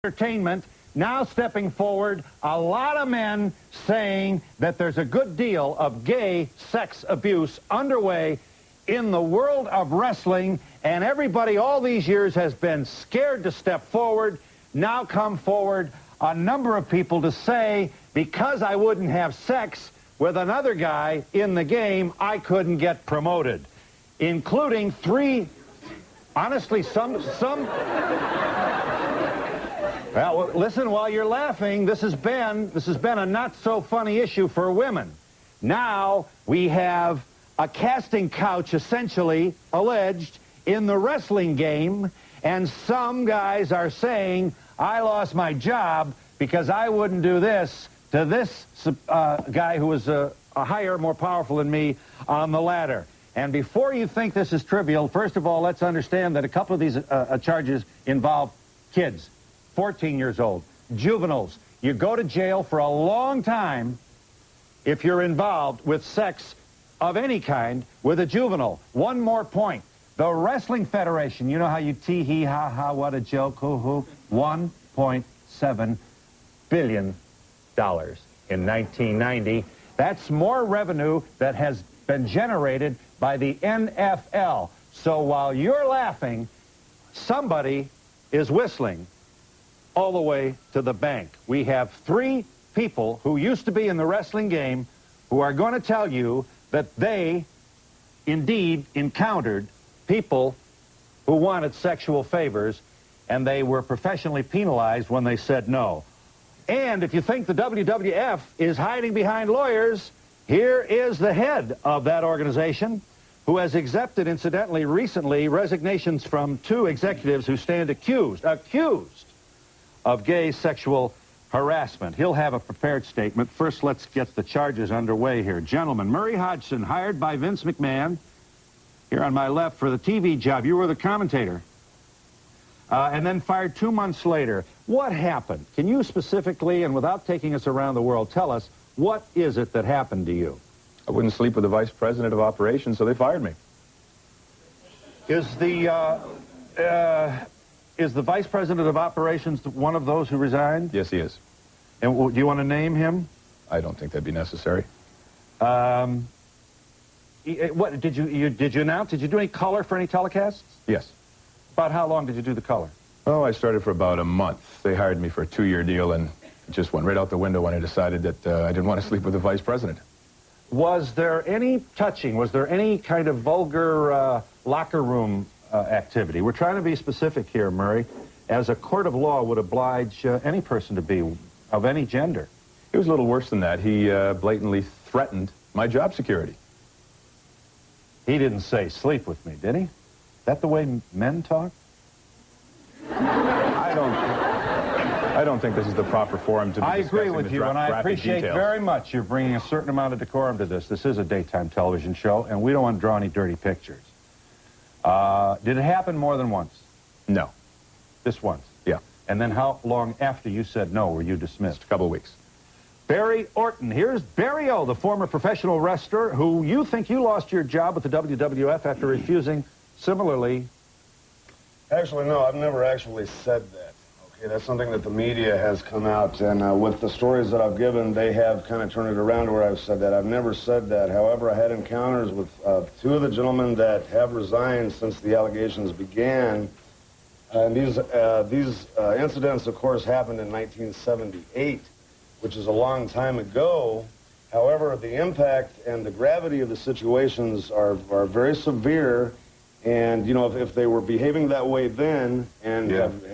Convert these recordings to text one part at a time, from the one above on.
entertainment, now stepping forward, a lot of men saying that there's a good deal of gay sex abuse underway in the world of wrestling, and everybody all these years has been scared to step forward. Now come forward a number of people to say, because I wouldn't have sex with another guy in the game, I couldn't get promoted, including three, honestly, some... Well, listen, while you're laughing, this has been a not-so-funny issue for women. Now we have a casting couch, essentially, alleged, in the wrestling game, and some guys are saying, I lost my job because I wouldn't do this to this guy who was a higher, more powerful than me on the ladder. And before you think this is trivial, first of all, let's understand that a couple of these charges involve kids. 14 years old, juveniles. You go to jail for a long time if you're involved with sex of any kind with a juvenile. One more point. The Wrestling Federation, you know how you tee-hee, ha-ha, what a joke, hoo-hoo, $1.7 billion in 1990. That's more revenue that has been generated by the NFL. So while you're laughing, somebody is whistling all the way to the bank. We have three people who used to be in the wrestling game who are going to tell you that they indeed encountered people who wanted sexual favors, and they were professionally penalized when they said no. And if you think the WWF is hiding behind lawyers, here is the head of that organization, who has accepted, incidentally, recently, resignations from two executives who stand accused of gay sexual harassment. He'll have a prepared statement. First, let's get the charges underway here. Gentlemen, Murray Hodgekins, hired by Vince McMahon, here on my left, for the TV job. You were the commentator. And then fired 2 months later. What happened? Can you specifically, and without taking us around the world, tell us, what is it that happened to you? I wouldn't sleep with the vice president of operations, so they fired me. Is the vice president of operations one of those who resigned? Yes, he is. And do you want to name him? I don't think that'd be necessary. What did you announce? Did you do any color for any telecasts? Yes. About how long did you do the color? Oh, I started for about a month. They hired me for a 2-year deal, and it just went right out the window when I decided that I didn't want to sleep with the vice president. Was there any touching? Was there any kind of vulgar locker room activity? We're trying to be specific here, Murray, as a court of law would oblige any person to be of any gender. It was a little worse than that. He blatantly threatened my job security. He didn't say sleep with me, did he? Is that the way men talk? I don't think this is the proper forum to be discussing. I agree with you, and I appreciate very much you're bringing a certain amount of decorum to this. This is a daytime television show, and we don't want to draw any dirty pictures. Did it happen more than once? No. Just once? Yeah. And then how long after you said no were you dismissed? Just a couple of weeks. Barry Orton. Here's Barry O, the former professional wrestler, who you think you lost your job with the WWF after refusing similarly. Actually, no, I've never actually said that. Okay, that's something that the media has come out, and with the stories that I've given, they have kind of turned it around to where I've said that. I've never said that. However, I had encounters with two of the gentlemen that have resigned since the allegations began. And these incidents, of course, happened in 1978, which is a long time ago. However, the impact and the gravity of the situations are very severe. And, you know, if they were behaving that way then, and,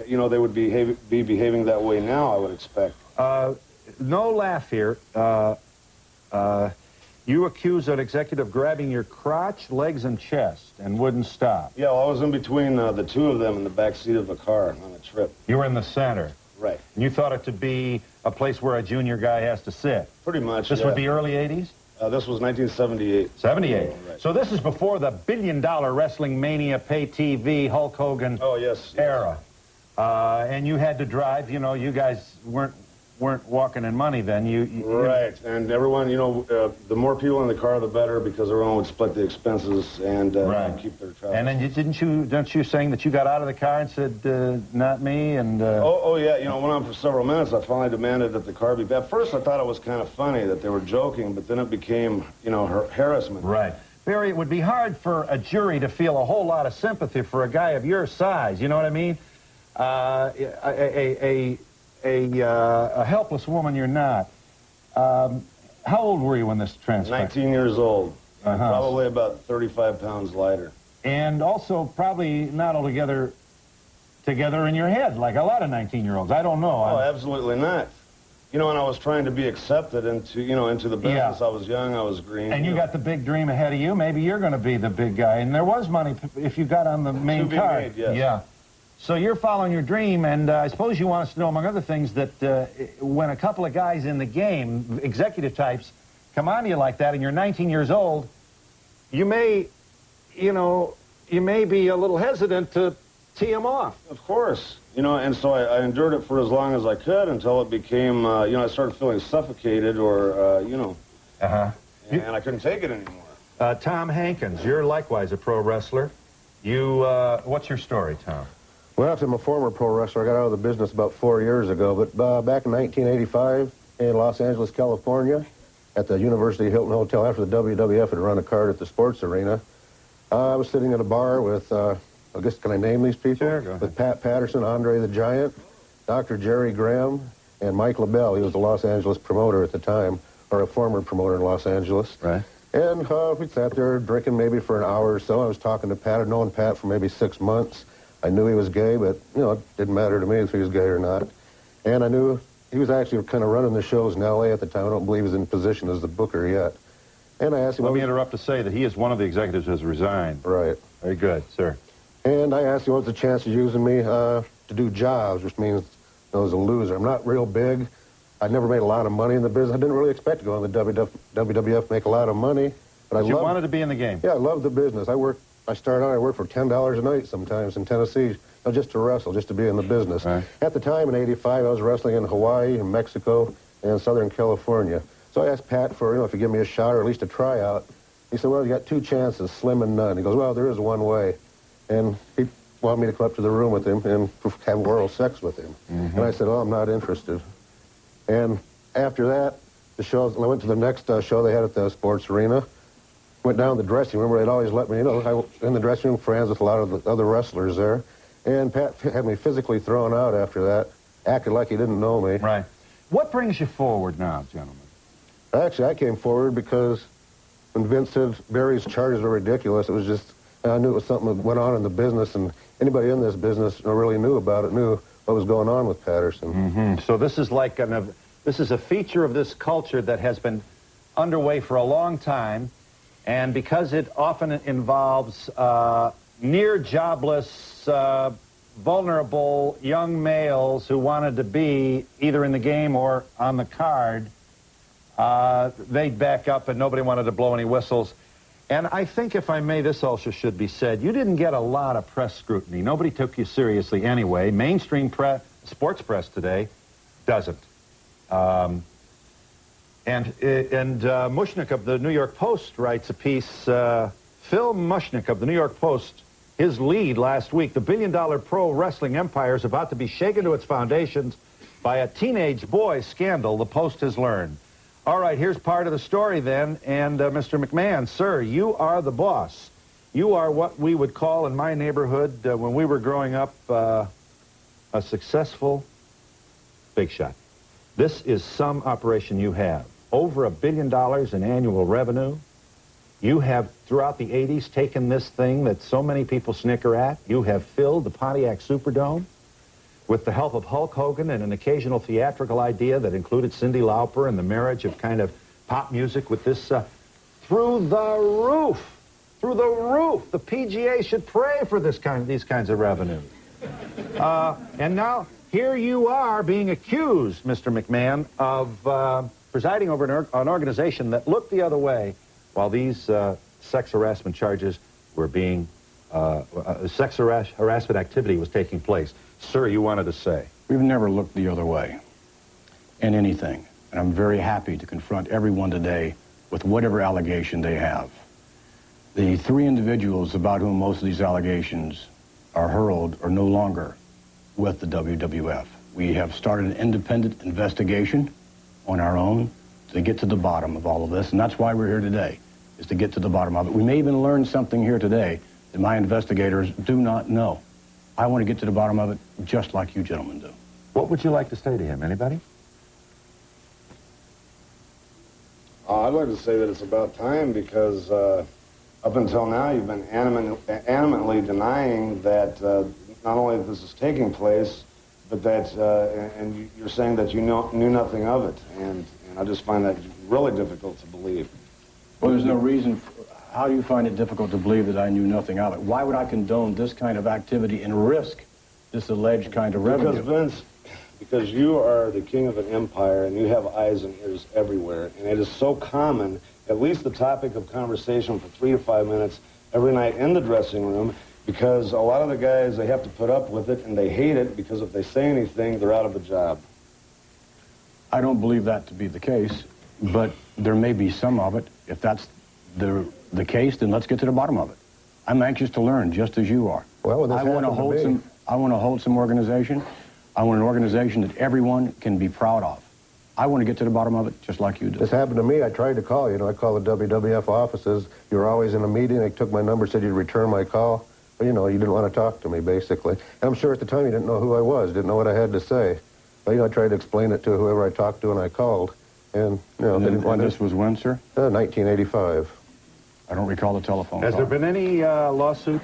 you know, they would be behaving that way now, I would expect. No laugh here. You accused an executive of grabbing your crotch, legs, and chest and wouldn't stop. Yeah, well, I was in between the two of them in the back seat of a car on a trip. You were in the center. Right. And you thought it to be a place where a junior guy has to sit. Pretty much, This would be early 80s? This was 1978. 78. Right. So this is before the billion-dollar Wrestling Mania pay TV Hulk Hogan yes. era. And you had to drive, you know, you guys weren't weren't walking in money then. Right, and everyone, you know, the more people in the car, the better, because everyone would split the expenses and keep their travel. And then don't you saying that you got out of the car and said, not me, and... Oh, yeah, you know, went on for several minutes. I finally demanded that the car be... At first, I thought it was kind of funny that they were joking, but then it became, you know, harassment. Right. Barry, it would be hard for a jury to feel a whole lot of sympathy for a guy of your size, you know what I mean? A helpless woman you're not. How old were you when this transpired? 19 years old. Probably about 35 pounds lighter. And also probably not altogether together in your head, like a lot of 19-year-olds. I don't know. Oh, absolutely not. You know, and I was trying to be accepted into, you know, into the business. Yeah. I was young, I was green. And you got the big dream ahead of you. Maybe you're going to be the big guy. And there was money if you got on the main card. Made, yes. Yeah. So you're following your dream, and I suppose you want us to know, among other things, that when a couple of guys in the game, executive types, come on to you like that, and you're 19 years old, you may, you know, you may be a little hesitant to tee them off. Of course. You know, and so I endured it for as long as I could until it became, you know, I started feeling suffocated or, you know, and I couldn't take it anymore. Tom Hankins, you're likewise a pro wrestler. You, what's your story, Tom? Well, I'm a former pro wrestler. I got out of the business about 4 years ago, but back in 1985 in Los Angeles, California, at the University Hilton Hotel, after the WWF had run a card at the sports arena, I was sitting at a bar with, I guess, can I name these people? Sure, go ahead. With Pat Patterson, Andre the Giant, Dr. Jerry Graham, and Mike LaBelle. He was the Los Angeles promoter at the time, or a former promoter in Los Angeles. Right. And we sat there drinking maybe for an hour or so. I was talking to Pat. I'd known Pat for maybe 6 months. I knew he was gay, but, you know, it didn't matter to me if he was gay or not. And I knew he was actually kind of running the shows in L.A. at the time. I don't believe he was in position as the booker yet. And I asked him... Let me interrupt to say that he is one of the executives who has resigned. Right. Very good, sir. And I asked him what was the chance of using me to do jobs, which means I was a loser. I'm not real big. I never made a lot of money in the business. I didn't really expect to go in the WWF, make a lot of money. But you wanted to be in the game? Yeah, I loved the business. I started out, I worked for $10 a night sometimes in Tennessee, just to wrestle, just to be in the business. Right. At the time, in '85, I was wrestling in Hawaii, and Mexico, and Southern California. So I asked Pat for, you know, if he'd give me a shot or at least a tryout. He said, well, you got 2 chances, slim and none. He goes, well, there is one way. And he wanted me to come up to the room with him and have oral sex with him. And I said, oh, I'm not interested. And after that, I went to the next show they had at the sports arena. Went down to the dressing room where they'd always let me, you know, I was in the dressing room, friends with a lot of the other wrestlers there. And Pat had me physically thrown out after that, acted like he didn't know me. Right. What brings you forward now, gentlemen? Actually, I came forward because when Vince said Barry's charges are ridiculous, it was just, I knew it was something that went on in the business, and anybody in this business really knew about it, knew what was going on with Patterson. So this is like this is a feature of this culture that has been underway for a long time. And because it often involves near jobless, vulnerable young males who wanted to be either in the game or on the card, they'd back up and nobody wanted to blow any whistles. And I think, if I may, this also should be said, you didn't get a lot of press scrutiny. Nobody took you seriously anyway. Mainstream sports press today doesn't. And Mushnick of the New York Post writes a piece, Phil Mushnick of the New York Post, his lead last week, the billion-dollar pro wrestling empire is about to be shaken to its foundations by a teenage boy scandal, the Post has learned. All right, here's part of the story then, and Mr. McMahon, sir, you are the boss. You are what we would call in my neighborhood, when we were growing up, a successful big shot. This is some operation you have. Over $1 billion in annual revenue. You have, throughout the 80s, taken this thing that so many people snicker at. You have filled the Pontiac Superdome with the help of Hulk Hogan and an occasional theatrical idea that included Cyndi Lauper and the marriage of kind of pop music with this through the roof. Through the roof. The PGA should pray for these kinds of revenue. And now, here you are being accused, Mr. McMahon, of presiding over an organization that looked the other way while these sex harassment charges were being, sex harassment activity was taking place. Sir, you wanted to say. We've never looked the other way. in anything. And I'm very happy to confront everyone today with whatever allegation they have. The three individuals about whom most of these allegations are hurled are no longer with the WWF. We have started an independent investigation on our own to get to the bottom of all of this, and that's why we're here today, is to get to the bottom of it. We may even learn something here today that my investigators do not know. I want to get to the bottom of it just like you gentlemen do. What would you like to say to him? Anybody? I'd like to say that it's about time because up until now you've been animately denying that not only that this is taking place, but that, and you're saying that you knew nothing of it, and I just find that really difficult to believe. Well, there's no reason. How do you find it difficult to believe that I knew nothing of it? Why would I condone this kind of activity and risk this alleged kind of revenue? Because, Vince, because you are the king of an empire, and you have eyes and ears everywhere, and it is so common, at least the topic of conversation for 3 to 5 minutes every night in the dressing room, because a lot of the guys, they have to put up with it, and they hate it, because if they say anything, they're out of a job. I don't believe that to be the case, but there may be some of it. If that's the case, then let's get to the bottom of it. I'm anxious to learn, just as you are. Well, when this I want a wholesome organization. I want an organization that everyone can be proud of. I want to get to the bottom of it, just like you do. This happened to me. I tried to call you. I called the WWF offices. You were always in a meeting. They took my number, said you'd return my call. But, you didn't want to talk to me, basically. And I'm sure at the time you didn't know who I was, didn't know what I had to say. But, I tried to explain it to whoever I talked to, and I called. And, they didn't want this was when, sir? 1985. I don't recall the telephone Has call. there been any lawsuit?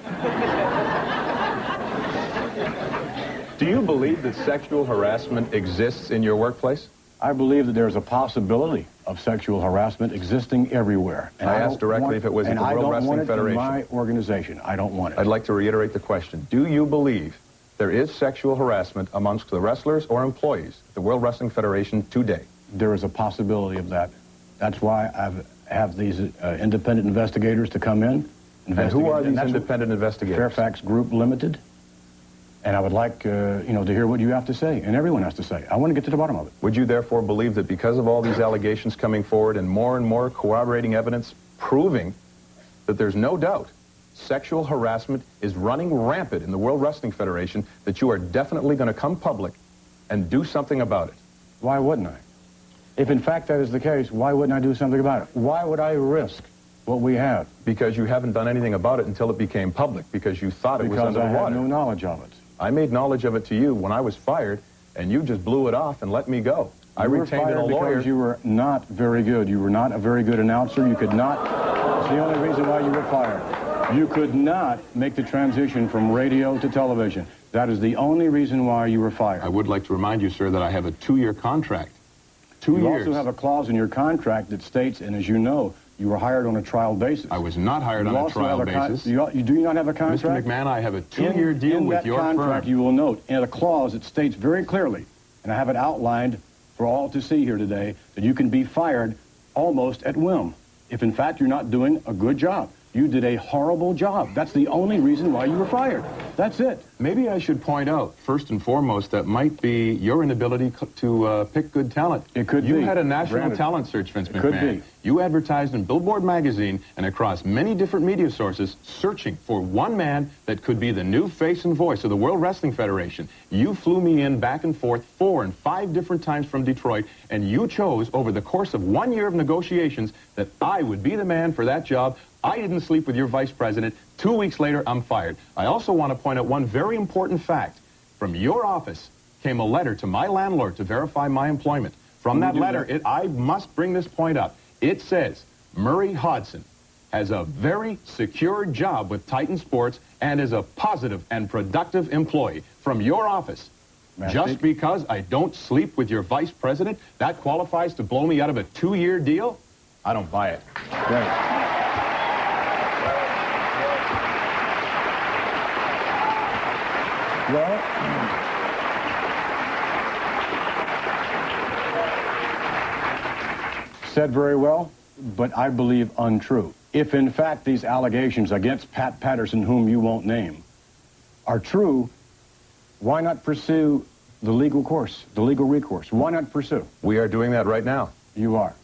Do you believe that sexual harassment exists in your workplace? I believe that there's a possibility of sexual harassment existing everywhere. And I asked directly if it was at the World Wrestling Federation. And I don't want it in my organization. I don't want it. I'd like to reiterate the question. Do you believe there is sexual harassment amongst the wrestlers or employees at the World Wrestling Federation today? There is a possibility of that. That's why I have these independent investigators to come in. And who are these independent investigators? Fairfax Group Limited. And I would like, to hear what you have to say, and everyone has to say. I want to get to the bottom of it. Would you therefore believe that because of all these allegations coming forward and more corroborating evidence proving that there's no doubt sexual harassment is running rampant in the World Wrestling Federation, that you are definitely going to come public and do something about it? Why wouldn't I? If in fact that is the case, why wouldn't I do something about it? Why would I risk what we have? Because you haven't done anything about it until it became public, because you thought it was underwater. Because I had no knowledge of it. I made knowledge of it to you when I was fired, and you just blew it off and let me go. I retained a lawyer. Because you were not very good. You were not a very good announcer. You could not. That's the only reason why you were fired. You could not make the transition from radio to television. That is the only reason why you were fired. I would like to remind you, sir, that I have a 2-year contract. 2 years. You also have a clause in your contract that states, and as you know, you were hired on a trial basis. I was not hired on a trial basis. Do you not have a contract? Mr. McMahon, I have a 2-year deal with your firm. In that contract, you will note, in a clause, it states very clearly, and I have it outlined for all to see here today, that you can be fired almost at whim if, in fact, you're not doing a good job. You did a horrible job. That's the only reason why you were fired. That's it. Maybe I should point out, first and foremost, that might be your inability to pick good talent. It could be. You had a national talent search, Vince McMahon. Could be. You advertised in Billboard magazine and across many different media sources searching for one man that could be the new face and voice of the World Wrestling Federation. You flew me in back and forth 4 and 5 different times from Detroit, and you chose over the course of 1 year of negotiations that I would be the man for that job. I didn't sleep with your vice president. 2 weeks later, I'm fired. I also want to point out one very important fact. From your office came a letter to my landlord to verify my employment. From that letter, I must bring this point up. It says, Murray Hodgekins has a very secure job with Titan Sports and is a positive and productive employee. From your office. Just because I don't sleep with your vice president, that qualifies to blow me out of a 2-year deal? I don't buy it. Right. Well, said very well, but I believe untrue. If, in fact, these allegations against Pat Patterson, whom you won't name, are true, why not pursue the legal course, the legal recourse. Why not pursue? We are doing that right now. You are.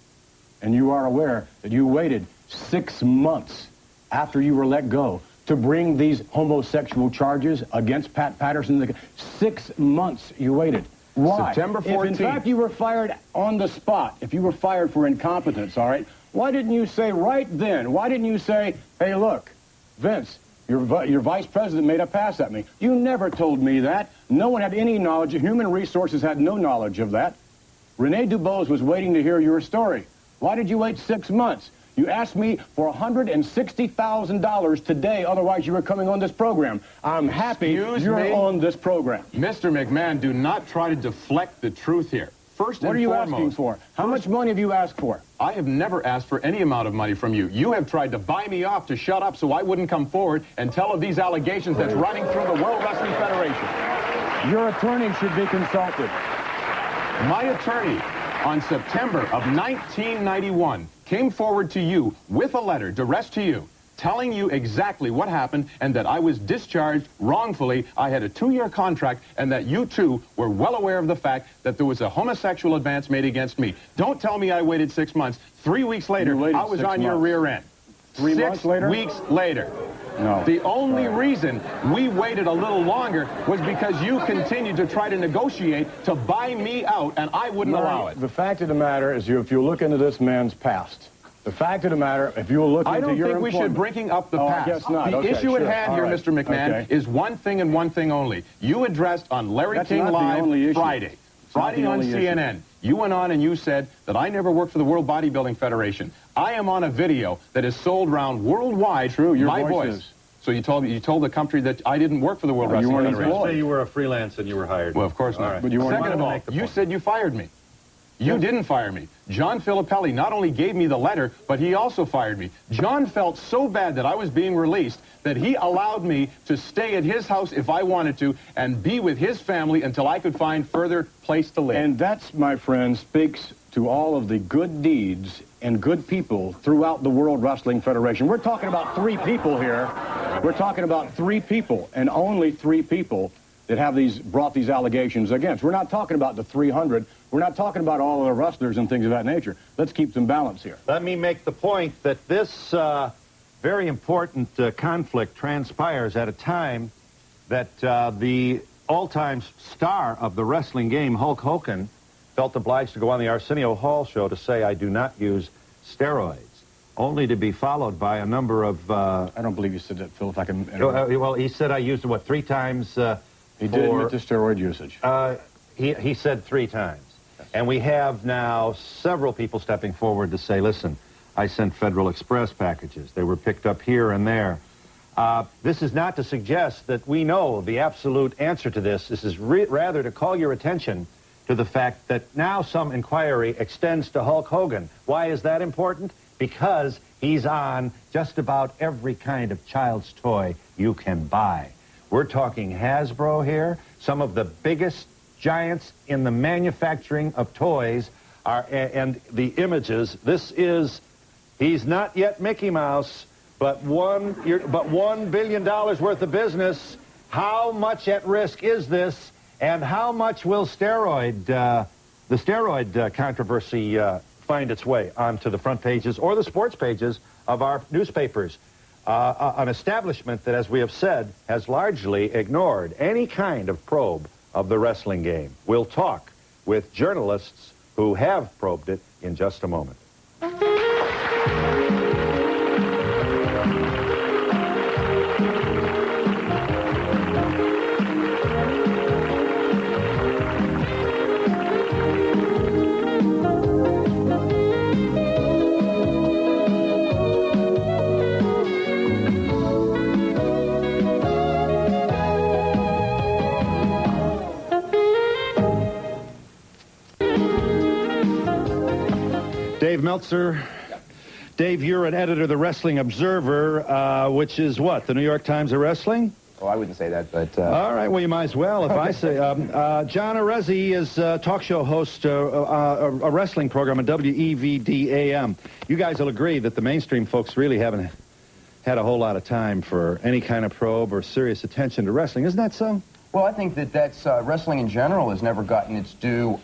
And you are aware that you waited 6 months after you were let go to bring these homosexual charges against Pat Patterson. 6 months you waited. Why? September 14th. If in fact you were fired on the spot, if you were fired for incompetence, all right, why didn't you say right then, why didn't you say, hey, look, Vince, your vice president made a pass at me. You never told me that. No one had any knowledge. Human Resources had no knowledge of that. Rene Dubose was waiting to hear your story. Why did you wait 6 months? You asked me for $160,000 today, otherwise you were coming on this program. I'm happy you're on this program. Mr. McMahon, do not try to deflect the truth here. First and foremost... What are you asking for? How much money have you asked for? I have never asked for any amount of money from you. You have tried to buy me off to shut up so I wouldn't come forward and tell of these allegations that's running through the World Wrestling Federation. Your attorney should be consulted. My attorney, on September of 1991, came forward to you with a letter addressed to you, telling you exactly what happened and that I was discharged wrongfully. I had a 2-year contract and that you, too, were well aware of the fact that there was a homosexual advance made against me. Don't tell me I waited 6 months. 3 weeks later, I was on your rear end. 3 months later? 6 weeks later. No. The only reason we waited a little longer was because you continued to try to negotiate to buy me out, and I wouldn't allow it. The fact of the matter is, if you look into this man's past, the fact of the matter, if you look into your I don't think we should bring up the past. I guess not. The issue at hand here, right. Mr. McMahon, is one thing and one thing only. You addressed on Larry King Live Friday on CNN. You went on and you said that I never worked for the World Bodybuilding Federation. I am on a video that is sold around worldwide. True, your my voice voice. So you told the country that I didn't work for the World Wrestling Federation. You say you were a freelance and you were hired. Well, of course not. Right. But you weren't. Second of all, you said you fired me. You didn't fire me. John Filippelli not only gave me the letter, but he also fired me. John felt so bad that I was being released that he allowed me to stay at his house if I wanted to and be with his family until I could find further place to live. And that's, my friend, speaks to all of the good deeds and good people throughout the World Wrestling Federation. We're talking about 3 people here. We're talking about 3 people, and only 3 people that have brought these allegations against. We're not talking about the 300. We're not talking about all of the wrestlers and things of that nature. Let's keep some balance here. Let me make the point that this very important conflict transpires at a time that the all-time star of the wrestling game, Hulk Hogan, felt obliged to go on the Arsenio Hall show to say, I do not use steroids, only to be followed by a number of... I don't believe you said that, Phil, if I can... well, he said I used it, what, 3 times? He did admit to steroid usage. He said 3 times. Yes. And we have now several people stepping forward to say, listen, I sent Federal Express packages. They were picked up here and there. This is not to suggest that we know the absolute answer to this. This is rather to call your attention to the fact that now some inquiry extends to Hulk Hogan. Why is that important? Because he's on just about every kind of child's toy you can buy. We're talking Hasbro here. Some of the biggest giants in the manufacturing of toys are, and the images, he's not yet Mickey Mouse, but $1 billion worth of business. How much at risk is this? And how much will the steroid controversy find its way onto the front pages or the sports pages of our newspapers? An establishment that, as we have said, has largely ignored any kind of probe of the wrestling game. We'll talk with journalists who have probed it in just a moment. Dave Meltzer. Dave, you're an editor of the Wrestling Observer, which is what, the New York Times of wrestling? Oh, I wouldn't say that, but... All right, well, you might as well if I say... John Arezzi is a talk show host, a wrestling program on WEVD-AM. You guys will agree that the mainstream folks really haven't had a whole lot of time for any kind of probe or serious attention to wrestling. Isn't that so? Well, I think that's wrestling in general has never gotten its due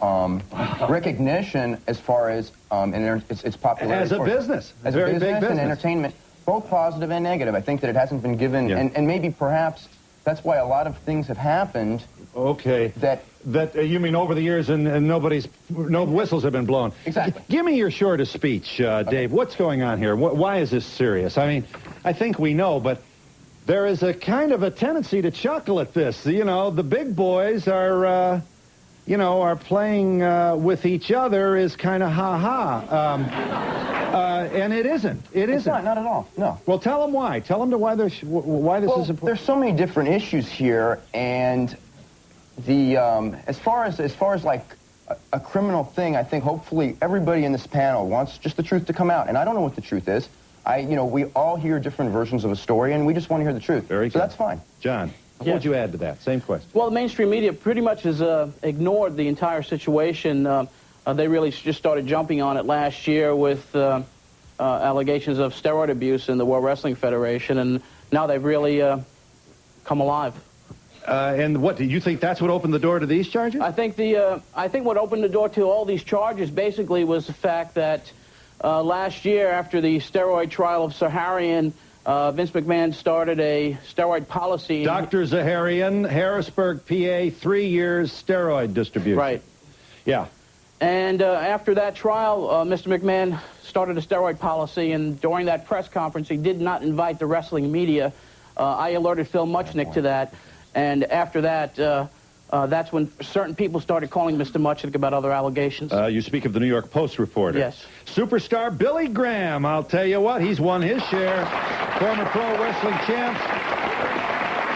recognition as far as its popularity. As a business. As a a big business. and entertainment, both positive and negative. I think that it hasn't been given, Yeah. and maybe perhaps that's why a lot of things have happened. Okay. That you mean over the years and no whistles have been blown. Exactly. Give me your shortest speech, Dave. What's going on here? Why is this serious? I mean, I think we know, but there is a kind of a tendency to chuckle at this. You know, the big boys are, are playing with each other is kind of ha-ha. And it isn't. It's not at all. No. Well, tell them why. Tell them why this is important. There's so many different issues here, and the as far as like a criminal thing, I think hopefully everybody in this panel wants just the truth to come out, and I don't know what the truth is. We all hear different versions of a story, and we just want to hear the truth. Very good. So that's fine. John, what would you add to that? Same question. Well, the mainstream media pretty much has ignored the entire situation. They really just started jumping on it last year with allegations of steroid abuse in the World Wrestling Federation, and now they've really come alive. And what, do you think that's what opened the door to these charges? I think what opened the door to all these charges basically was the fact that last year, after the steroid trial of Zaharian, Vince McMahon started a steroid policy. Dr. Zaharian, Harrisburg, PA, 3 years steroid distribution. Right. Yeah. And after that trial, Mr. McMahon started a steroid policy, and during that press conference, he did not invite the wrestling media. I alerted Phil Muchnick to that, and after that, that's when certain people started calling Mr. Muchnick about other allegations. You speak of the New York Post reporter. Yes. Superstar Billy Graham, I'll tell you what, he's won his share. Former pro wrestling champ.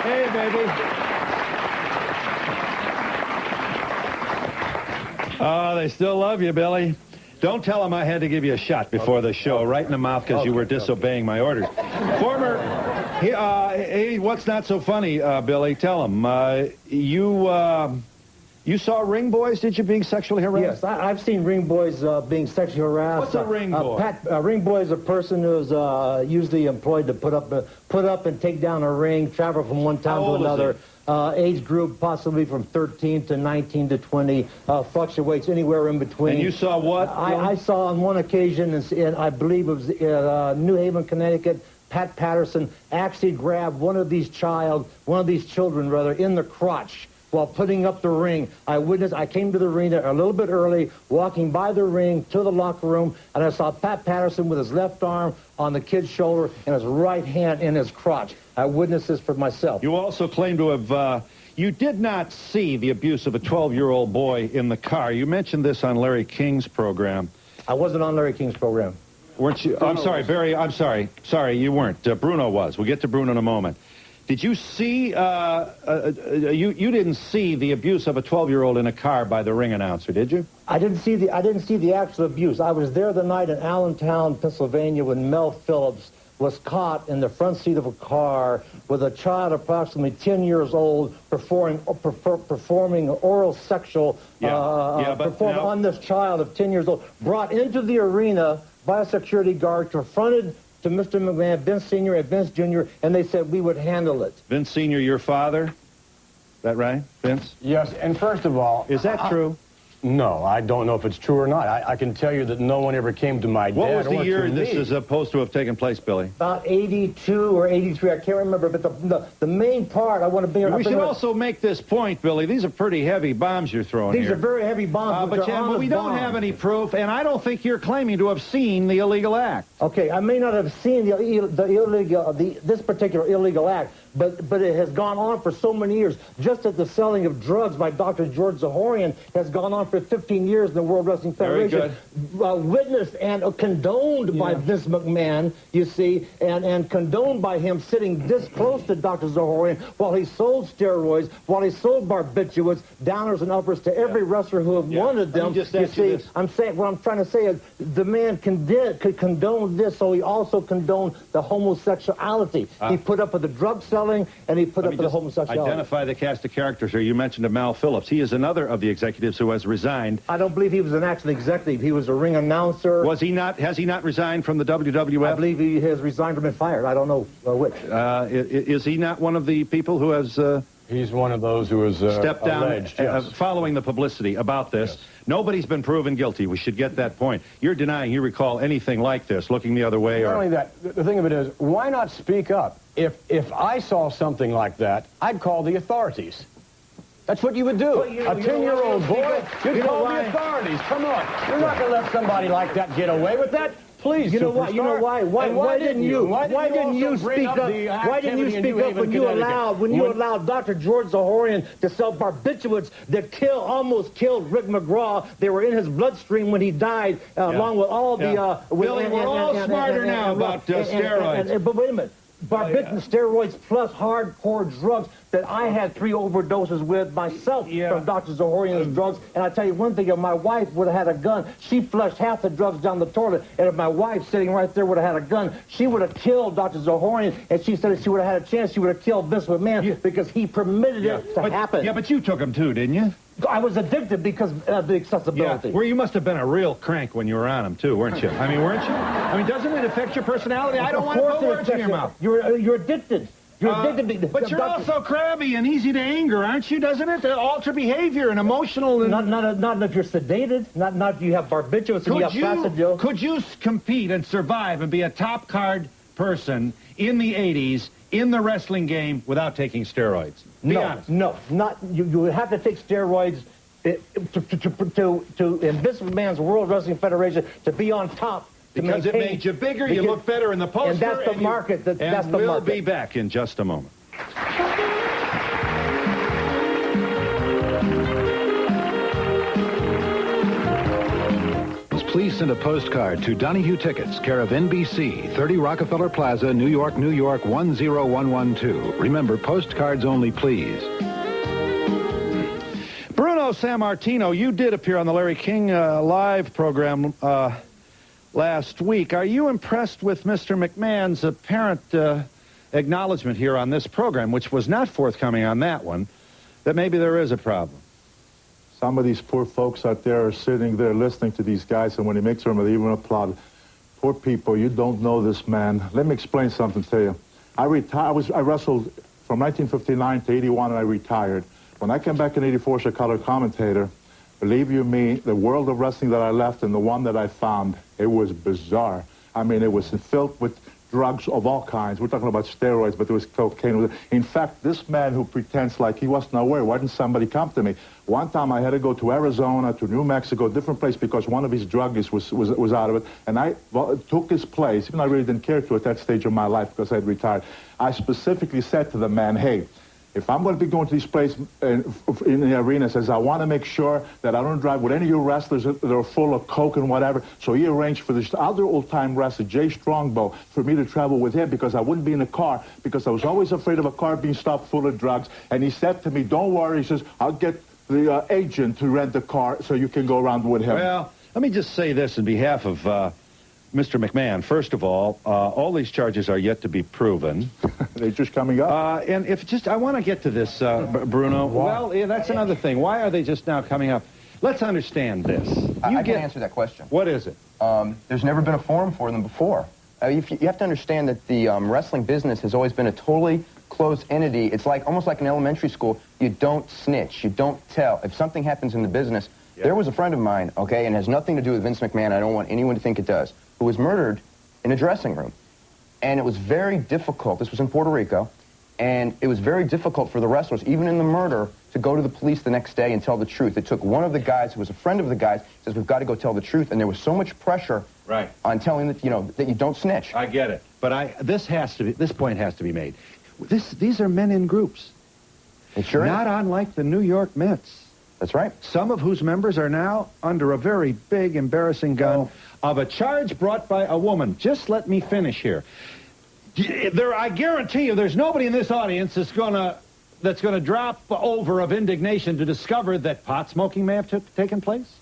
Hey, baby. Oh, they still love you, Billy. Don't tell them I had to give you a shot before the show, right in the mouth because you were disobeying my orders. Former, hey, what's not so funny, Billy? Tell them. You saw ring boys, did you, being sexually harassed? Yes, I've seen ring boys being sexually harassed. What's a ring boy? A ring boy is a person who's usually employed to put up and take down a ring, travel from one town to another. Age group possibly from 13 to 19 to 20, fluctuates anywhere in between. And you saw what? I saw on one occasion, in I believe it was New Haven, Connecticut, Pat Patterson actually grabbed one of these children in the crotch while putting up the ring. I came to the arena a little bit early, walking by the ring to the locker room, and I saw Pat Patterson with his left arm on the kid's shoulder and his right hand in his crotch. I witnessed this for myself. You also claim to have, you did not see the abuse of a 12-year-old boy in the car. You mentioned this on Larry King's program. I wasn't on Larry King's program. Weren't you? I'm sorry, Barry, I'm sorry. Sorry, you weren't. Bruno was. We'll get to Bruno in a moment. Did you see, you didn't see the abuse of a 12-year-old in a car by the ring announcer, did you? I didn't see the actual abuse. I was there the night in Allentown, Pennsylvania, when Mel Phillips was caught in the front seat of a car with a child approximately 10 years old performing oral sexual on this child of 10 years old, brought into the arena by a security guard, confronted to Mr. McMahon, Vince Sr. and Vince Jr., and they said we would handle it. Vince Sr., your father? Is that right, Vince? Yes, and first of all... Is that true? No, I don't know if it's true or not. I can tell you that no one ever came to my dad. What was the year this is supposed to have taken place, Billy? About 82 or 83, I can't remember, but the main part I want to bring... We should also make this point, Billy. These are pretty heavy bombs you're throwing here. These are very heavy bombs, but we don't have any proof, and I don't think you're claiming to have seen the illegal act. Okay, I may not have seen this particular illegal act, but it has gone on for so many years. Just as the selling of drugs by Dr. George Zahorian has gone on for 15 years in the World Wrestling Federation. Witnessed and condoned by Vince McMahon, you see, and condoned by him sitting this close to Dr. Zahorian while he sold steroids, while he sold barbiturates, downers and uppers to every wrestler who have wanted them. You see, what I'm trying to say is the man could condone this, so he also condoned the homosexuality. He put up with the drug selling, and he put up with the homosexuality. Identify the cast of characters here. You mentioned Mal Phillips. He is another of the executives who has resigned. I don't believe he was an actual executive. He was a ring announcer. Was he not? Has he not resigned from the WWF? I believe he has resigned or been fired. I don't know which. Is he not one of the people who has He's one of those who is stepped down alleged, yes. Following the publicity about this. Yes. Nobody's been proven guilty. We should get that point. You're denying you recall anything like this, looking the other way. Not only that, the thing of it is, why not speak up? If I saw something like that, I'd call the authorities. That's what you would do. Well, A 10-year-old boy, you'd call the authorities. Come on. You're not going to let somebody like that get away with that. Please, you know what? You know why? Why didn't you? Why didn't you speak up? Why didn't you speak up when you allowed Dr. George Zahorian to sell barbiturates that almost killed Rick McGraw? They were in his bloodstream when he died, along with all the. Billy, we're all smarter now about steroids. But wait a minute. Barbiturates, steroids, plus hardcore drugs that I had 3 overdoses with myself from Dr. Zahorian's drugs. And I tell you one thing, if my wife would have had a gun, she flushed half the drugs down the toilet. And if my wife sitting right there would have had a gun, she would have killed Dr. Zahorian. And she said if she would have had a chance, she would have killed Vince McMahon because he permitted it to happen. Yeah, but you took him too, didn't you? I was addicted because of the accessibility. Yeah, well, you must have been a real crank when you were on him, too, weren't you? I mean, weren't you? I mean, doesn't it affect your personality? I don't want to put words in your mouth. You're addicted. You're addicted. But you're also crabby and easy to anger, aren't you? Doesn't it alter behavior and emotional? And... Not if you're sedated. Not if you have barbiturates and you have Placido. Could you compete and survive and be a top card person in the 80s in the wrestling game without taking steroids? Be honest. No, not you. You would have to take steroids in Vince McMahon's World Wrestling Federation to be on top. Because it made you bigger, you look better in the poster. And that's the market. That's the market. We'll be back in just a moment. Please send a postcard to Donahue Tickets, care of NBC, 30 Rockefeller Plaza, New York, New York, 10112. Remember, postcards only, please. Bruno Sammartino, you did appear on the Larry King live program last week. Are you impressed with Mr. McMahon's apparent acknowledgement here on this program, which was not forthcoming on that one, that maybe there is a problem? Some of these poor folks out there are sitting there listening to these guys, and when he makes them, they even applaud. Poor people, you don't know this man. Let me explain something to you. I wrestled from 1959 to 81, and I retired. When I came back in 84 as a color commentator, believe you me, the world of wrestling that I left and the one that I found, it was bizarre. I mean, it was filled with drugs of all kinds. We're talking about steroids, but there was cocaine. In fact, this man who pretends like he wasn't aware, why didn't somebody come to me? One time I had to go to Arizona, to New Mexico, different place, because one of his druggies was out of it, and I took his place, even though I really didn't care to at that stage of my life because I had retired. I specifically said to the man, hey, if I'm going to be going to these places in the arena, says I want to make sure that I don't drive with any of you wrestlers that are full of coke and whatever. So he arranged for this other old-time wrestler, Jay Strongbow, for me to travel with him because I wouldn't be in a car because I was always afraid of a car being stopped full of drugs. And he said to me, don't worry, he says, I'll get the agent to rent the car so you can go around with him. Well, let me just say this in behalf of Mr. McMahon. First of all these charges are yet to be proven. They're just coming up. And I want to get to this, Bruno. Well, yeah, that's another thing. Why are they just now coming up? Let's understand this. I can answer that question. What is it? There's never been a forum for them before. You have to understand that the wrestling business has always been a totally closed entity. It's almost like an elementary school. You don't snitch. You don't tell. If something happens in the business, there was a friend of mine, okay, and it has nothing to do with Vince McMahon. I don't want anyone to think it does, who was murdered in a dressing room. And it was very difficult. This was in Puerto Rico. And it was very difficult for the wrestlers, even in the murder, to go to the police the next day and tell the truth. It took one of the guys who was a friend of the guys, says, we've got to go tell the truth. And there was so much pressure on telling that, that you don't snitch. I get it. But this point has to be made. These are men in groups. It sure is. Not unlike the New York Mets. That's right. Some of whose members are now under a very big, embarrassing gun of a charge brought by a woman. Just let me finish here. I guarantee you there's nobody in this audience that's going to drop over of indignation to discover that pot smoking may have taken place.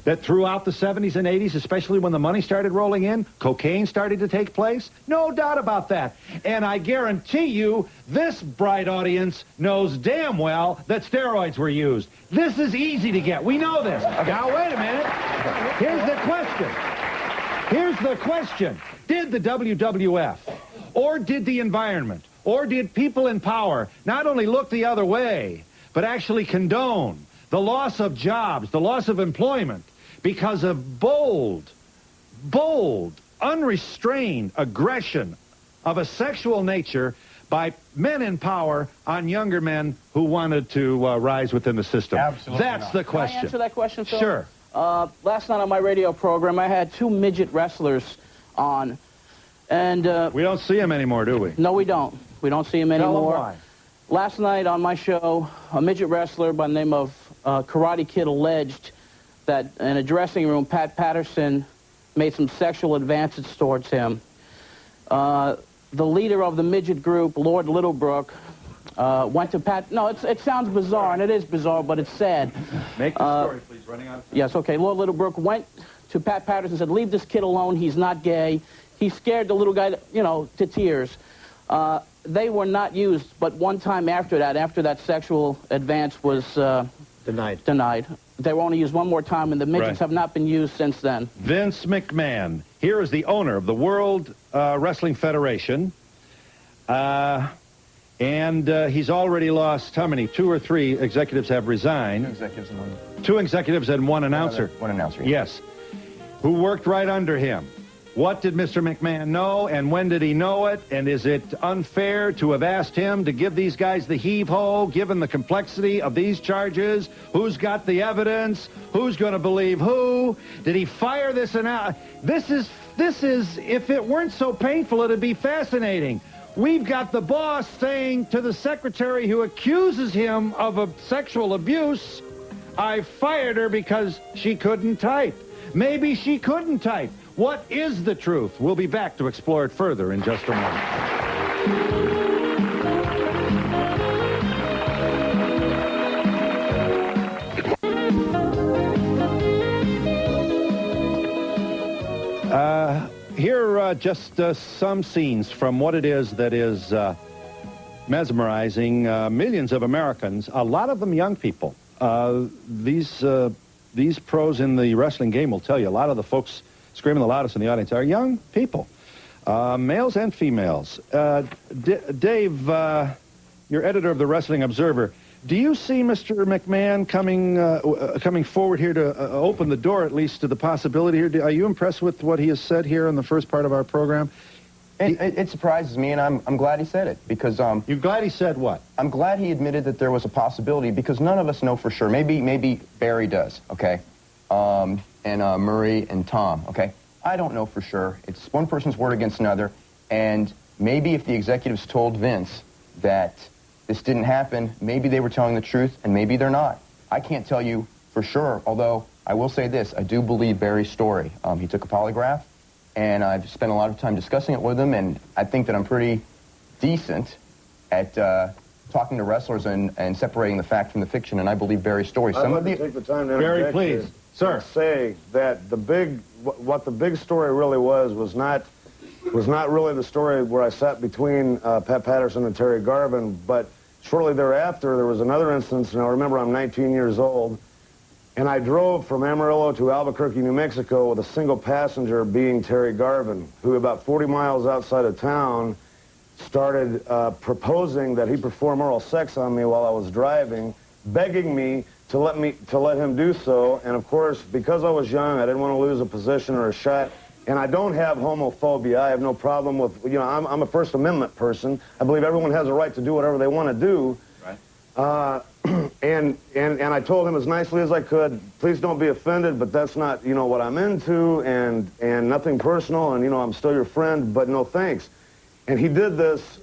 That throughout the 70s and 80s, especially when the money started rolling in, cocaine started to take place. No doubt about that. And I guarantee you, this bright audience knows damn well that steroids were used. This is easy to get. We know this. Now, wait a minute. Here's the question. Did the WWF, or did the environment, Or did people in power not only look the other way, but actually condone the loss of jobs, the loss of employment, because of bold, unrestrained aggression of a sexual nature by men in power on younger men who wanted to rise within the system? Absolutely That's not. the question. Can I answer that question, Phil? Sure. Last night on my radio program, I had 2 midget wrestlers on. And we don't see them anymore, do we? No, we don't. We don't see them Tell anymore. them why. Last night on my show, a midget wrestler by the name of Karate Kid alleged that in a dressing room, Pat Patterson made some sexual advances towards him. The leader of the midget group, Lord Littlebrook, went to Pat... No, it sounds bizarre, and it is bizarre, but it's sad. Make the story, please. Running out of time. Yes, okay. Lord Littlebrook went to Pat Patterson and said, leave this kid alone. He's not gay. He scared the little guy, to tears. They were not used, but one time after that sexual advance was denied. They were only used one more time, and the midgets have not been used since then. Vince McMahon. Here is the owner of the World Wrestling Federation. And he's already lost, how many? 2 or 3 executives have resigned. 2 executives and 1. 2 executives and 1 announcer. One announcer. Yes. Who worked right under him. What did Mr. McMahon know, and when did he know it? And is it unfair to have asked him to give these guys the heave-ho, given the complexity of these charges? Who's got the evidence? Who's going to believe who? Did he fire this and out? This is, if it weren't so painful, it'd be fascinating. We've got the boss saying to the secretary who accuses him of a sexual abuse, I fired her because she couldn't type. Maybe she couldn't type. What is the truth? We'll be back to explore it further in just a moment. Here are just some scenes from what it is that is mesmerizing millions of Americans, a lot of them young people. These pros in the wrestling game will tell you a lot of the folks screaming the loudest in the audience are young people, males and females. Dave, you're editor of the Wrestling Observer. Do you see Mr. McMahon coming forward here to open the door, at least, to the possibility here? Are you impressed with what he has said here in the first part of our program? It surprises me, and I'm glad he said it, because... You're glad he said what? I'm glad he admitted that there was a possibility, because none of us know for sure. Maybe Barry does, okay? And Murray and Tom, okay? I don't know for sure. It's one person's word against another, and maybe if the executives told Vince that this didn't happen, maybe they were telling the truth, and maybe they're not. I can't tell you for sure, although I will say this. I do believe Barry's story. He took a polygraph, and I've spent a lot of time discussing it with him, and I think that I'm pretty decent at talking to wrestlers and separating the fact from the fiction, and I believe Barry's story. I'd like to take the time to Barry, please. Sir. Say that what the big story really was not really the story where I sat between Pat Patterson and Terry Garvin, but shortly thereafter there was another instance, and I remember I'm 19 years old, and I drove from Amarillo to Albuquerque, New Mexico with a single passenger being Terry Garvin, who about 40 miles outside of town started proposing that he perform oral sex on me while I was driving, begging me to let him do so. And of course, because I was young, I didn't want to lose a position or a shot. And I don't have homophobia. I have no problem with, I'm a First Amendment person. I believe everyone has a right to do whatever they want to do. Right. And I told him as nicely as I could, please don't be offended, but that's not, what I'm into, and nothing personal, and, I'm still your friend, but no thanks. And he did this.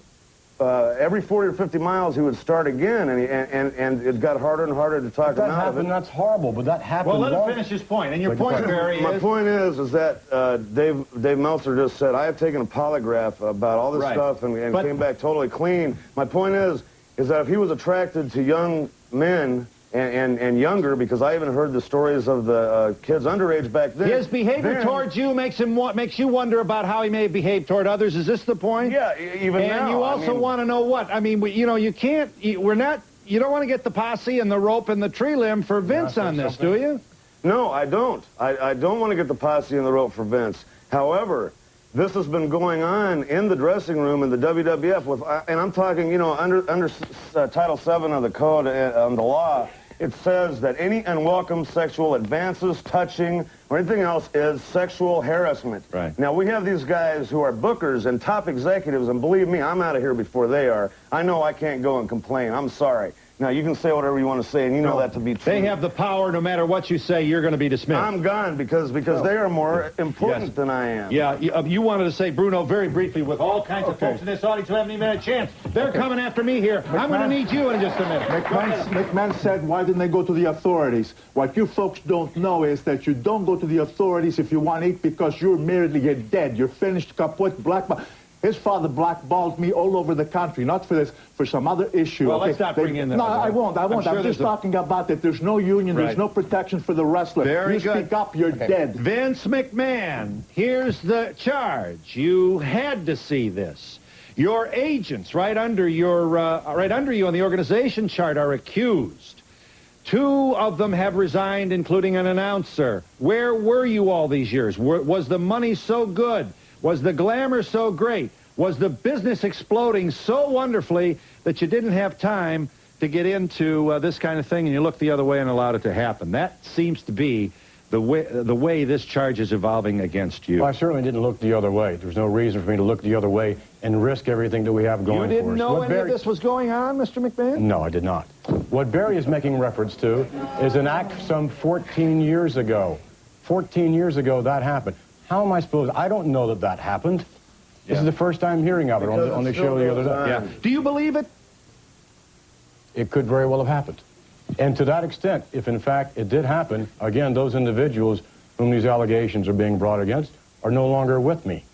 Every 40 or 50 miles, he would start again, and it got harder and harder to talk him out of it. That's horrible, but that happened. Well, let him finish his point. And your point, Barry, my point is that Dave Meltzer just said, I have taken a polygraph about all this stuff and came back totally clean. My point is that if he was attracted to young men and younger, because I even heard the stories of the kids underage back then. His behavior towards you makes you wonder about how he may have behaved toward others. Is this the point? Yeah, even now. And you also want to know what? I mean, you don't want to get the posse and the rope and the tree limb for Vince on this, do you? No, I don't. I don't want to get the posse and the rope for Vince. However, This has been going on in the dressing room in the WWF with, and I'm talking, you know, under Title VII of the code on the law, it says that any unwelcome sexual advances, touching, or anything else is sexual harassment. Right. Now, we have these guys who are bookers and top executives, and believe me, I'm out of here before they are. I know I can't go and complain. I'm sorry. Now, you can say whatever you want to say, and you know that to be true. They have the power. No matter what you say, you're going to be dismissed. I'm gone because they are more important than I am. Yeah, you wanted to say, Bruno, very briefly, with all kinds of folks in this audience who haven't even had a chance. They're coming after me here. I'm going to need you in just a minute. McMahon said, why didn't they go to the authorities? What you folks don't know is that you don't go to the authorities if you want to eat because you're dead. You're finished, kaput, blackballed. His father blackballed me all over the country, not for this, for some other issue. Well, let's not bring in that. No, I won't. I'm just talking about that. There's no union. Right. There's no protection for the wrestler. Very good. Speak up, you're dead. Vince McMahon, here's the charge. You had to see this. Your agents, right under you on the organization chart, are accused. 2 of them have resigned, including an announcer. Where were you all these years? Was the money so good? Was the glamour so great? Was the business exploding so wonderfully that you didn't have time to get into this kind of thing and you looked the other way and allowed it to happen? That seems to be the way this charge is evolving against you. Well, I certainly didn't look the other way. There's no reason for me to look the other way and risk everything that we have going for us. You didn't know any of this was going on, Mr. McMahon? No, I did not. What Barry is making reference to is an act some 14 years ago. 14 years ago, that happened. How am I supposed? I don't know that happened. This is the first time hearing of it on the show the other day. Yeah. Do you believe it? It could very well have happened. And to that extent, if in fact it did happen, again, those individuals whom these allegations are being brought against are no longer with me.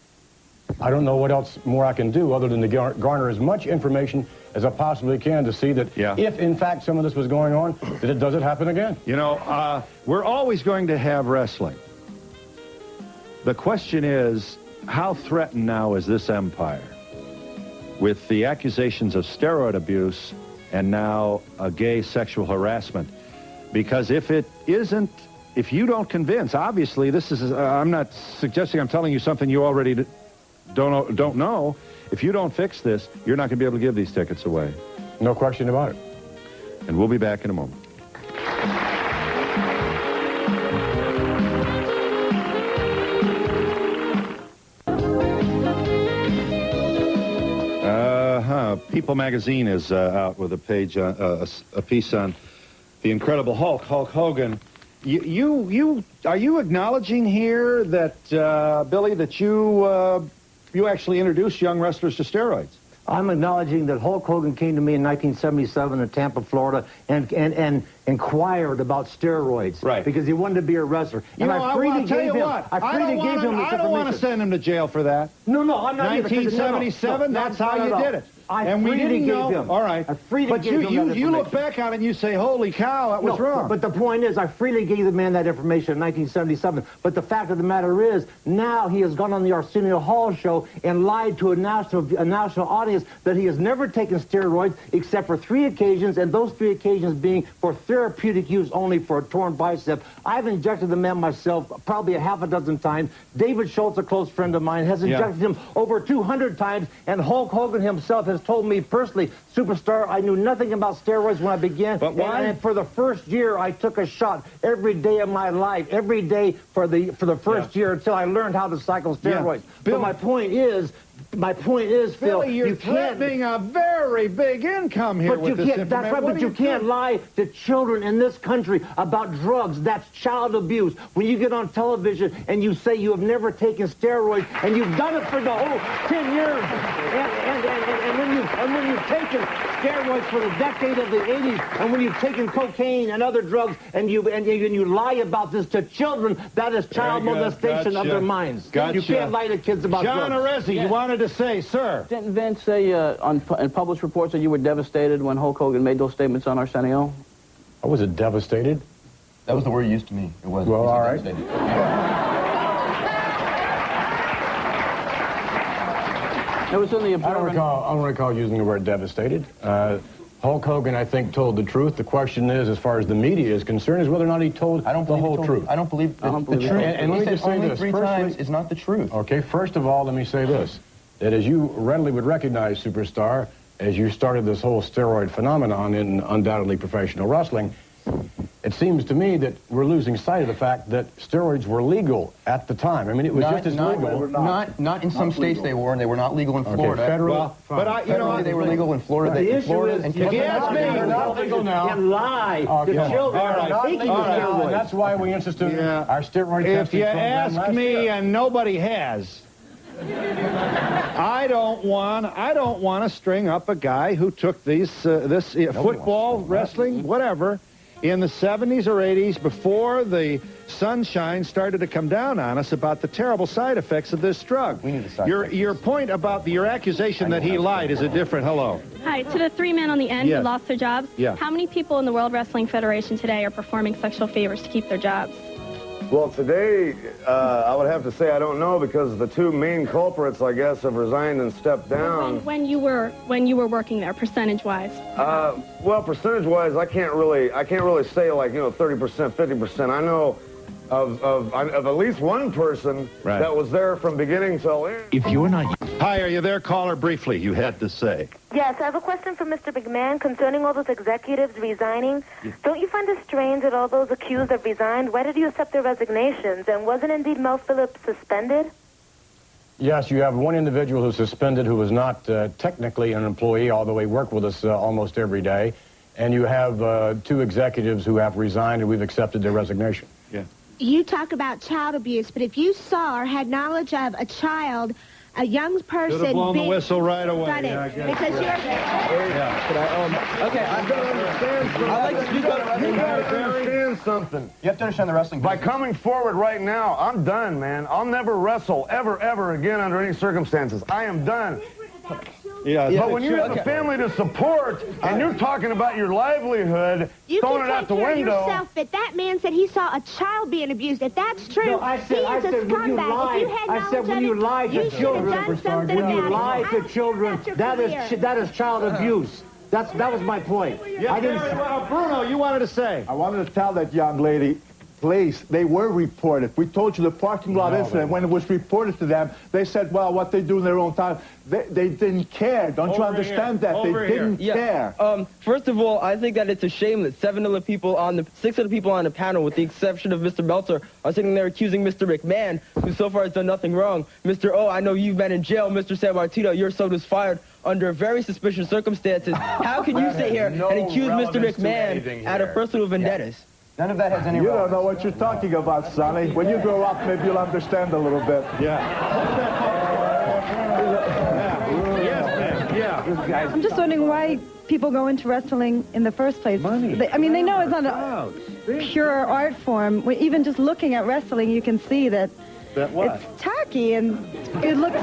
I don't know what else more I can do other than to garner as much information as I possibly can to see that if in fact some of this was going on, does it happen again? You know, we're always going to have wrestling. The question is, how threatened now is this empire with the accusations of steroid abuse and now a gay sexual harassment? Because if you don't convince, obviously this is, I'm not suggesting, I'm telling you something you already don't know. If you don't fix this, you're not going to be able to give these tickets away. No question about it. And we'll be back in a moment. People magazine is out with a page, a piece on the Incredible Hulk, Hulk Hogan. Are you acknowledging here that Billy, that you actually introduced young wrestlers to steroids? I'm acknowledging that Hulk Hogan came to me in 1977 in Tampa, Florida, and inquired about steroids. Right. Because he wanted to be a wrestler. I don't want to send him to jail for that. No, I'm not. 1977, that's how you did it. And we didn't know. All right. But you look back on it and you say, holy cow, that was wrong. But the point is, I freely gave the man that information in 1977. But the fact of the matter is, now he has gone on the Arsenio Hall show and lied to a national audience that he has never taken steroids except for 3 occasions, and those 3 occasions being for therapeutic use only for a torn bicep. I've injected the man myself probably a half a dozen times. David Schultz, a close friend of mine, has injected him over 200 times, and Hulk Hogan himself has told me personally, superstar, I knew nothing about steroids when I began. But why? And for the first year, I took a shot every day of my life, every day for the first year until I learned how to cycle steroids. But my point is, Phil, Billy, you're threatening a very big income here with this information. That's right, but you can't lie to children in this country about drugs. That's child abuse. When you get on television and you say you have never taken steroids and you've done it for the whole 10 years, and when you've taken steroids for the decade of the 80s, and when you've taken cocaine and other drugs, and you lie about this to children, that is child molestation of their minds. You can't lie to kids about drugs. John Arezzi, you wanted to say, sir. Didn't Vince say in published reports that you were devastated when Hulk Hogan made those statements on Arsenio? I wasn't devastated. That was the word used to me. It was. Well, all right. It was in the Observer. I don't recall using the word devastated. Hulk Hogan, I think, told the truth. The question is, as far as the media is concerned, is whether or not he told the whole truth. I don't believe the truth. And let me just say only this. 3 times is not the truth. Okay, first of all, let me say this. That as you readily would recognize, Superstar, as you started this whole steroid phenomenon in undoubtedly professional wrestling, it seems to me that we're losing sight of the fact that steroids were legal at the time. I mean, it was just as legal. Not in some states they were, and they were not legal in Florida. Okay, federal. Federally, they were legal in Florida. The issue is, and if you ask me, they're not legal now. And lie. The children are not taking the steroids. And that's why we instituted our steroid testing program last year. If you ask me, and nobody has, I don't want to string up a guy who took this football, wrestling, whatever, in the 70s or 80s before the sunshine started to come down on us about the terrible side effects of this drug. We need the side Your point about your accusation that he lied is a different hello. Hi, to the 3 men on the end Yes. who lost their jobs, Yeah. how many people in the World Wrestling Federation today are performing sexual favors to keep their jobs? Well, today, I would have to say I don't know because the 2 main culprits, I guess, have resigned and stepped down. When you were working there, percentage-wise? Well, percentage-wise, I can't really say like 30%, 50%. I know of at least one person that was there from beginning till end. If you're not... Hi, are you there, caller? Briefly, you had to say. Yes, I have a question for Mr. McMahon concerning all those executives resigning. Don't you find it strange that all those accused have resigned? Why did you accept their resignations? And wasn't indeed Mel Phillips suspended? Yes, you have one individual who's suspended who was not technically an employee, although he worked with us almost every day. And you have 2 executives who have resigned, and we've accepted their resignation. Yeah. You talk about child abuse, but if you saw or had knowledge of a child, a young person... Should have blown the whistle right away. Got it. Yeah, I guess. Because you're... Okay, I'd like to speak up. You gotta understand something. You have to understand the wrestling By business. coming forward right now, I'm done, man. I'll never wrestle ever again under any circumstances. I am done. Yeah, But when you have a family to support and you're talking about your livelihood, You throwing can it out take the care window. of yourself, but that man said he saw a child being abused. If that's true, No, I said, he is a when you scumbag. lied, If you had I said when knowledge you of it, lied you to should children, have done something when you about it. lied I to don't children, care about your career. that is child abuse. That was my point. I didn't. Bruno, you wanted to say. I wanted to tell that young lady, please, they were reported. We told you the parking lot incident. When it was reported to them, they said, well, what they do in their own time. They didn't care. Don't you understand that? They didn't care. First of all, I think that it's a shame that 6 of the people on the panel, with the exception of Mr. Meltzer, are sitting there accusing Mr. McMahon, who so far has done nothing wrong. Mr. O, I know you've been in jail. Mr. Sammartino, your son was fired under very suspicious circumstances. How can you sit here and accuse Mr. McMahon out of personal vendettas? None of that has any You relevance. don't know what you're talking about, Sonny. When you grow up, maybe you'll understand a little bit. I'm just wondering why people go into wrestling in the first place. They know it's not a pure art form. Even just looking at wrestling, you can see that it's tacky and it looks...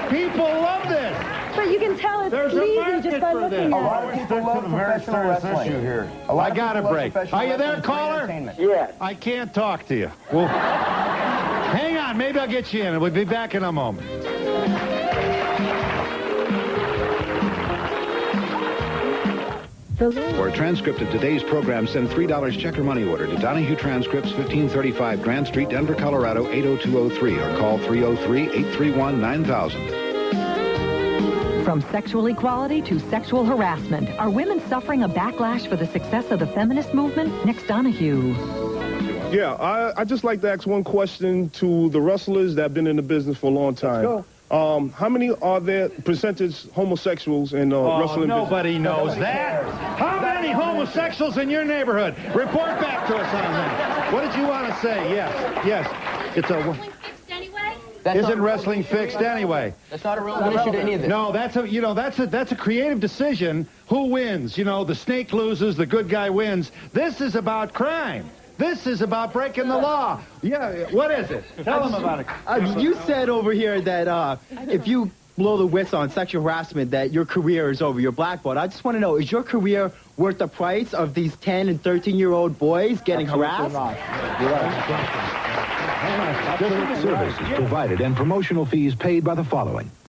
People love this. But you can tell it's pleasing just by looking at it. People love professional wrestling. here. I got a break. Are you there, caller? Yes. I can't talk to you. Well, hang on. Maybe I'll get you in. We'll be back in a moment. For a transcript of today's program, send $3 check or money order to Donahue Transcripts, 1535 Grant Street, Denver, Colorado, 80203, or call 303-831-9000. From sexual equality to sexual harassment, are women suffering a backlash for the success of the feminist movement? Next, Donahue. Yeah, I just like to ask one question to the wrestlers that have been in the business for a long time. Let's go. How many are there percentage homosexuals in wrestling nobody knows that. How many homosexuals in your neighborhood? Report back to us on that. What did you want to say? Yes. It's a... Isn't wrestling fixed anyway? That's not a relevant issue to any of this. No, that's a creative decision. Who wins? The snake loses, the good guy wins. This is about crime. This is about breaking the law. Yeah, what is it? Tell them about it. You said over here that if you blow the whistle on sexual harassment, that your career is over, you're blackballed. I just want to know, is your career worth the price of these 10 and 13-year-old boys getting harassed? Services provided and promotional fees paid by the following.